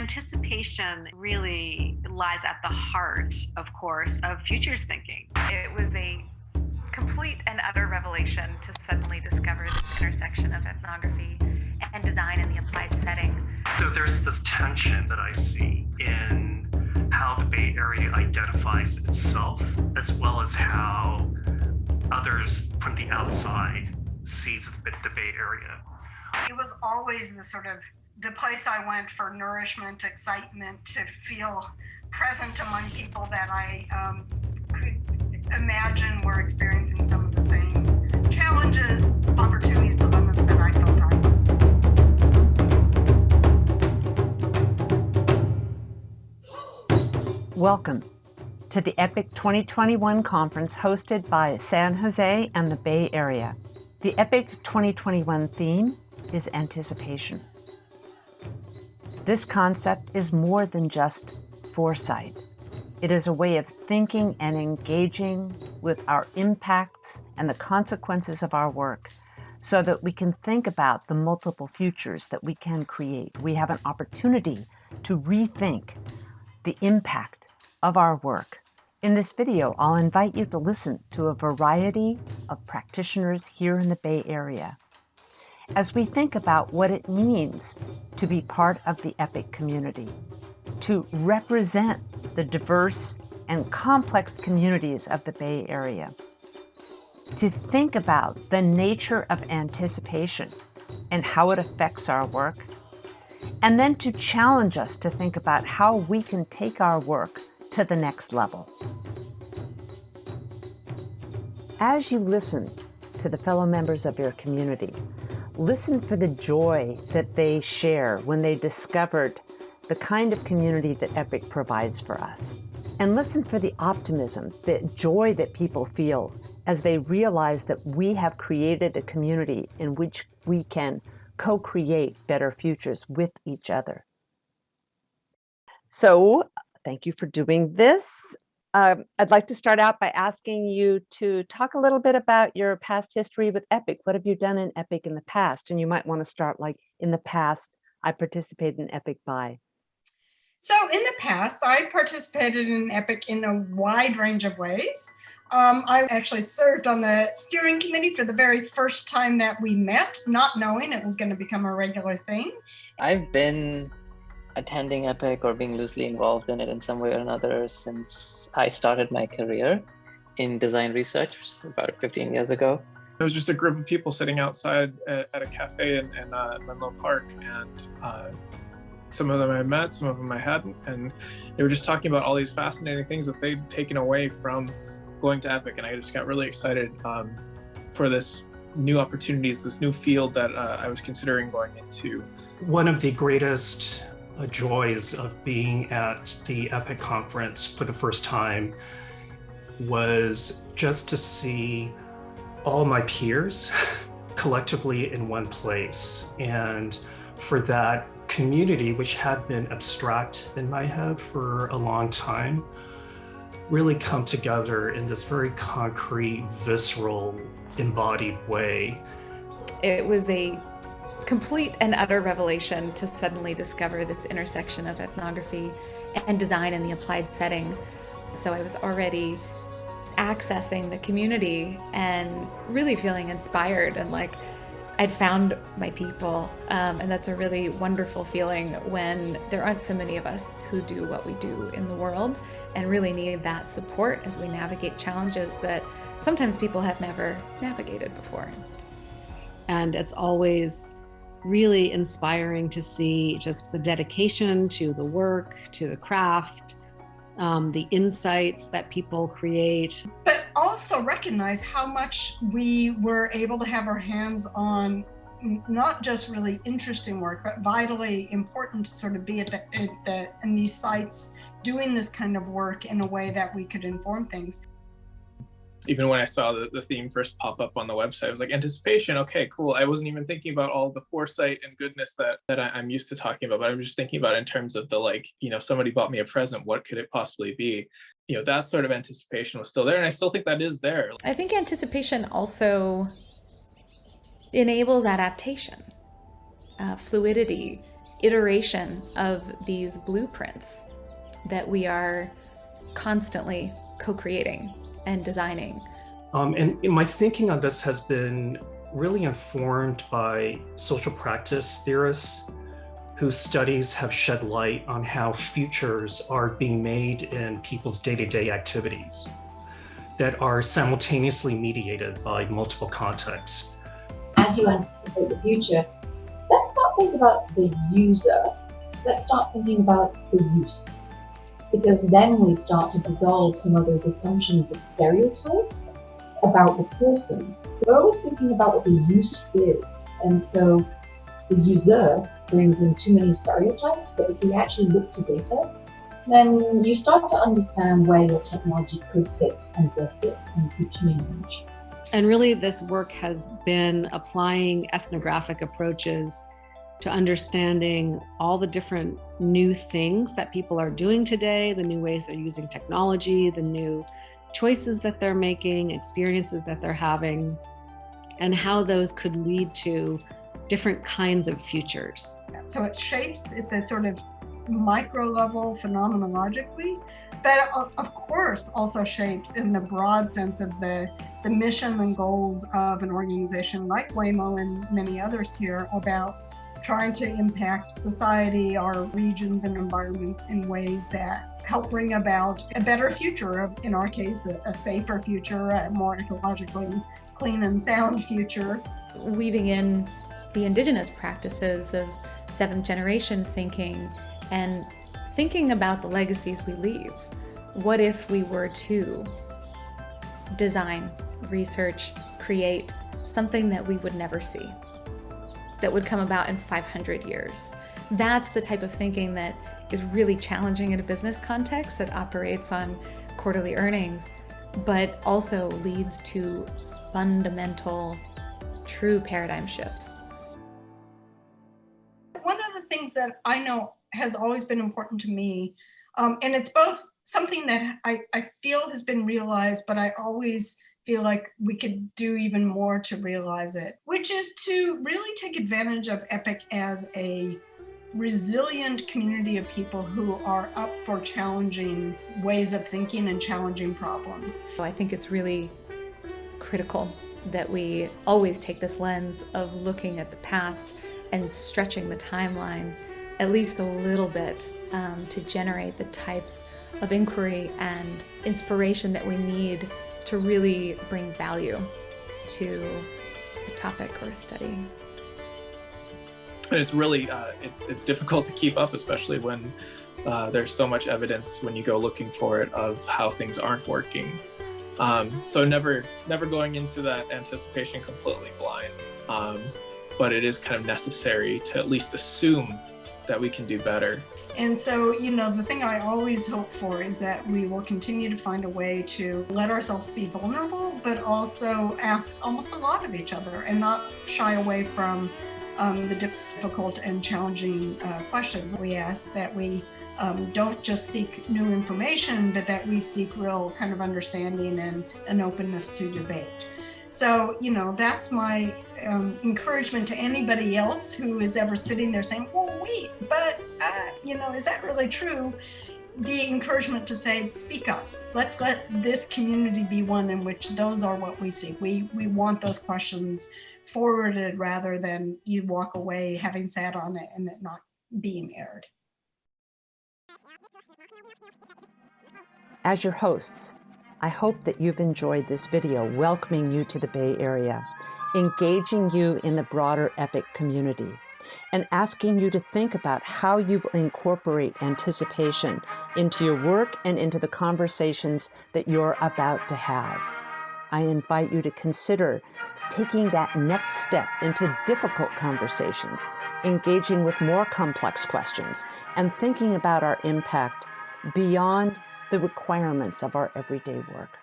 Anticipation really lies at the heart, of course, of futures thinking. It was a complete and utter revelation to suddenly discover this intersection of ethnography and design in the applied setting. So there's this tension that I see in how the Bay Area identifies itself, as well as how others from the outside sees the Bay Area. It was always the place I went for nourishment, excitement, to feel present among people that I could imagine were experiencing some of the same challenges, opportunities, dilemmas that I felt I was. Welcome to the EPIC 2021 conference hosted by San Jose and the Bay Area. The EPIC 2021 theme is anticipation. This concept is more than just foresight. It is a way of thinking and engaging with our impacts and the consequences of our work so that we can think about the multiple futures that we can create. We have an opportunity to rethink the impact of our work. In this video, I'll invite you to listen to a variety of practitioners here in the Bay Area as we think about what it means to be part of the EPIC community, to represent the diverse and complex communities of the Bay Area, to think about the nature of anticipation and how it affects our work, and then to challenge us to think about how we can take our work to the next level. As you listen to the fellow members of your community, listen for the joy that they share when they discovered the kind of community that EPIC provides for us. And listen for the optimism, the joy that people feel as they realize that we have created a community in which we can co-create better futures with each other. So, thank you for doing this. I'd like to start out by asking you to talk a little bit about your past history with EPIC. What have you done in EPIC in the past? And you might want to start like, in the past, I participated in EPIC by. So in the past, I participated in EPIC in a wide range of ways. I actually served on the steering committee for the very first time that we met, not knowing it was going to become a regular thing. I've been attending EPIC or being loosely involved in it in some way or another since I started my career in design research, which is about 15 years ago. It was just a group of people sitting outside at a cafe in Menlo Park, and some of them I met, some of them I hadn't, and they were just talking about all these fascinating things that they'd taken away from going to EPIC, and I just got really excited for this new opportunities, this new field that I was considering going into. One of the greatest joys of being at the EPIC conference for the first time was just to see all my peers collectively in one place. And for that community, which had been abstract in my head for a long time, really come together in this very concrete, visceral, embodied way. It was a complete and utter revelation to suddenly discover this intersection of ethnography and design in the applied setting. So I was already accessing the community and really feeling inspired and like I'd found my people. And that's a really wonderful feeling when there aren't so many of us who do what we do in the world and really need that support as we navigate challenges that sometimes people have never navigated before. And it's always really inspiring to see just the dedication to the work, to the craft, the insights that people create. But also recognize how much we were able to have our hands on not just really interesting work, but vitally important to sort of be in these sites doing this kind of work in a way that we could inform things. Even when I saw the theme first pop up on the website, I was like, anticipation, okay, cool. I wasn't even thinking about all the foresight and goodness that I'm used to talking about, but I'm just thinking about in terms of the, like, somebody bought me a present, what could it possibly be? That sort of anticipation was still there, and I still think that is there. I think anticipation also enables adaptation, fluidity, iteration of these blueprints that we are constantly co-creating and designing. And my thinking on this has been really informed by social practice theorists whose studies have shed light on how futures are being made in people's day-to-day activities that are simultaneously mediated by multiple contexts. As you anticipate the future, let's not think about the user, let's start thinking about the use. Because then we start to dissolve some of those assumptions of stereotypes about the person. We're always thinking about what the use is. And so the user brings in too many stereotypes, but if we actually look to data, then you start to understand where your technology could sit and does sit and could change. And really, this work has been applying ethnographic approaches to understanding all the different new things that people are doing today, the new ways they're using technology, the new choices that they're making, experiences that they're having, and how those could lead to different kinds of futures. So it shapes at the sort of micro level phenomenologically, but of course also shapes in the broad sense of the mission and goals of an organization like Waymo and many others here about trying to impact society, our regions and environments in ways that help bring about a better future, in our case, a safer future, a more ecologically clean and sound future. Weaving in the indigenous practices of seventh generation thinking and thinking about the legacies we leave. What if we were to design, research, create something that we would never see, that would come about in 500 years? That's the type of thinking that is really challenging in a business context that operates on quarterly earnings, but also leads to fundamental, true paradigm shifts. One of the things that I know has always been important to me, and it's both something that I feel has been realized, but I always feel like we could do even more to realize it, which is to really take advantage of EPIC as a resilient community of people who are up for challenging ways of thinking and challenging problems. I think it's really critical that we always take this lens of looking at the past and stretching the timeline at least a little bit to generate the types of inquiry and inspiration that we need to really bring value to a topic or a study. And it's really, it's difficult to keep up, especially when there's so much evidence when you go looking for it of how things aren't working. So never going into that anticipation completely blind. But it is kind of necessary to at least assume that we can do better. And so, the thing I always hope for is that we will continue to find a way to let ourselves be vulnerable, but also ask almost a lot of each other and not shy away from the difficult and challenging questions we ask, that we don't just seek new information, but that we seek real kind of understanding and an openness to debate. So, that's my encouragement to anybody else who is ever sitting there saying, oh, wait, but, is that really true? The encouragement to say, speak up. Let's let this community be one in which those are what we seek. We want those questions forwarded rather than you walk away having sat on it and it not being aired. As your hosts, I hope that you've enjoyed this video welcoming you to the Bay Area, engaging you in the broader EPIC community, and asking you to think about how you will incorporate anticipation into your work and into the conversations that you're about to have. I invite you to consider taking that next step into difficult conversations, engaging with more complex questions, and thinking about our impact beyond the requirements of our everyday work.